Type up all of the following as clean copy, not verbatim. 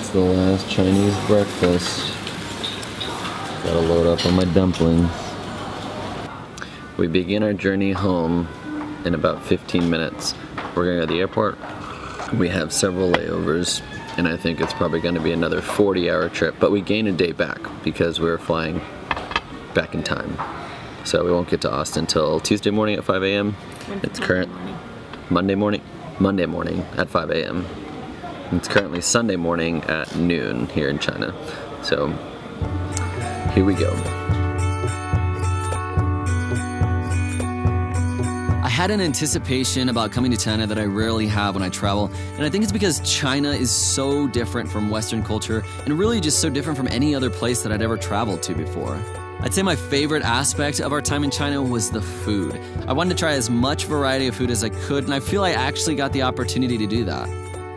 It's the last Chinese breakfast. Gotta load up on my dumplings. We begin our journey home in about 15 minutes. We're gonna go to the airport. We have several layovers, and I think it's probably gonna be another 40-hour trip, but we gain a day back because we're flying back in time. So we won't get to Austin until Tuesday morning at 5 a.m. It's current Monday morning at 5 a.m. It's currently Sunday morning at noon here in China. So here we go. I had an anticipation about coming to China that I rarely have when I travel, and I think it's because China is so different from Western culture and really just so different from any other place that I'd ever traveled to before. I'd say my favorite aspect of our time in China was the food. I wanted to try as much variety of food as I could, and I feel I actually got the opportunity to do that.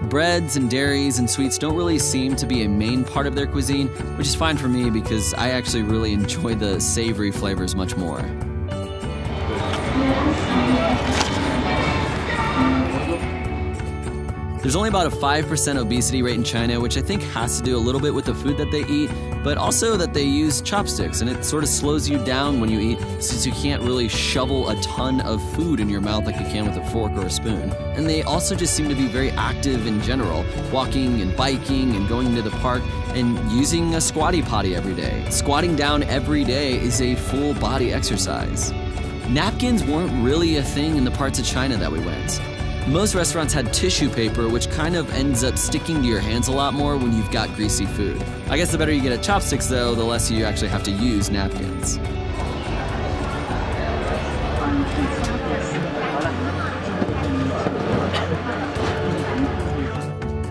Breads and dairies and sweets don't really seem to be a main part of their cuisine, which is fine for me because I actually really enjoy the savory flavors much more. There's only about a 5% obesity rate in China, which I think has to do a little bit with the food that they eat, but also that they use chopsticks, and it sort of slows you down when you eat since you can't really shovel a ton of food in your mouth like you can with a fork or a spoon. And they also just seem to be very active in general, walking and biking and going to the park and using a squatty potty every day. Squatting down every day is a full body exercise. Napkins weren't really a thing in the parts of China that we went. Most restaurants had tissue paper, which kind of ends up sticking to your hands a lot more when you've got greasy food. I guess the better you get at chopsticks though, the less you actually have to use napkins.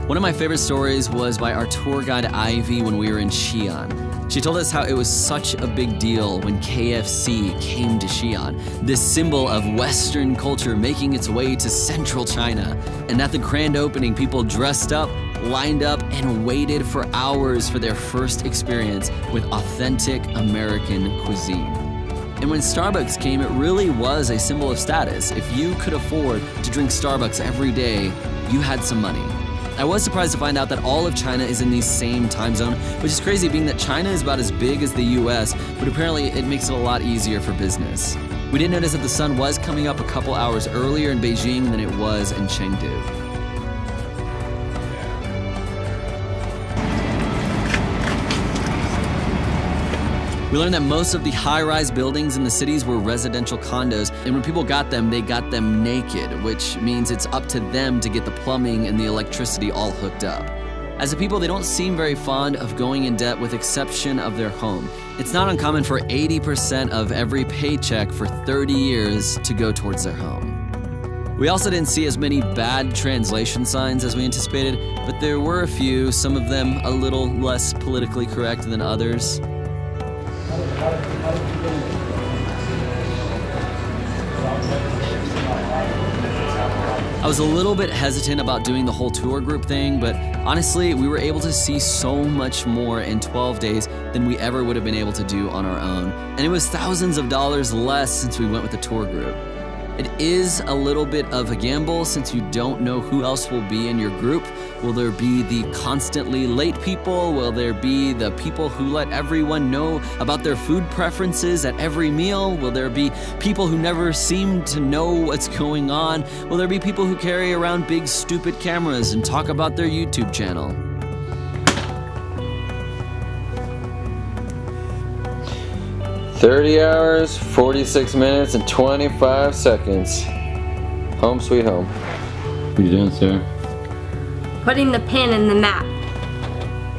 One of my favorite stories was by our tour guide Ivy when we were in Xi'an. She told us how it was such a big deal when KFC came to Xi'an, this symbol of Western culture making its way to central China. And at the grand opening, people dressed up, lined up, and waited for hours for their first experience with authentic American cuisine. And when Starbucks came, it really was a symbol of status. If you could afford to drink Starbucks every day, you had some money. I was surprised to find out that all of China is in the same time zone, which is crazy being that China is about as big as the US, but apparently it makes it a lot easier for business. We did notice that the sun was coming up a couple hours earlier in Beijing than it was in Chengdu. We learned that most of the high-rise buildings in the cities were residential condos, and when people got them, they got them naked, which means it's up to them to get the plumbing and the electricity all hooked up. As a people, they don't seem very fond of going in debt with exception of their home. It's not uncommon for 80% of every paycheck for 30 years to go towards their home. We also didn't see as many bad translation signs as we anticipated, but there were a few, some of them a little less politically correct than others. I was a little bit hesitant about doing the whole tour group thing, but honestly, we were able to see so much more in 12 days than we ever would have been able to do on our own. And it was thousands of dollars less since we went with the tour group. It is a little bit of a gamble since you don't know who else will be in your group. Will there be the constantly late people? Will there be the people who let everyone know about their food preferences at every meal? Will there be people who never seem to know what's going on? Will there be people who carry around big stupid cameras and talk about their YouTube channel? $30 hours, 46 minutes, and 25 seconds. Home sweet home. What are you doing, Sarah? Putting the pin in the map.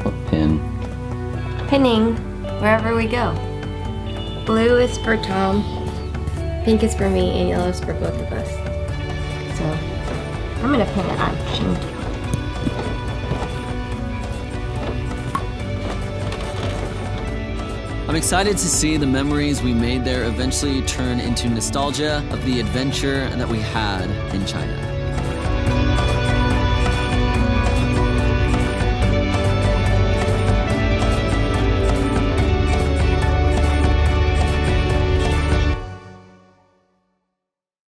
What pin? Pinning wherever we go. Blue is for Tom, pink is for me, and yellow is for both of us. So, I'm gonna pin it on Chengdu. I'm excited to see the memories we made there eventually turn into nostalgia of the adventure that we had in China.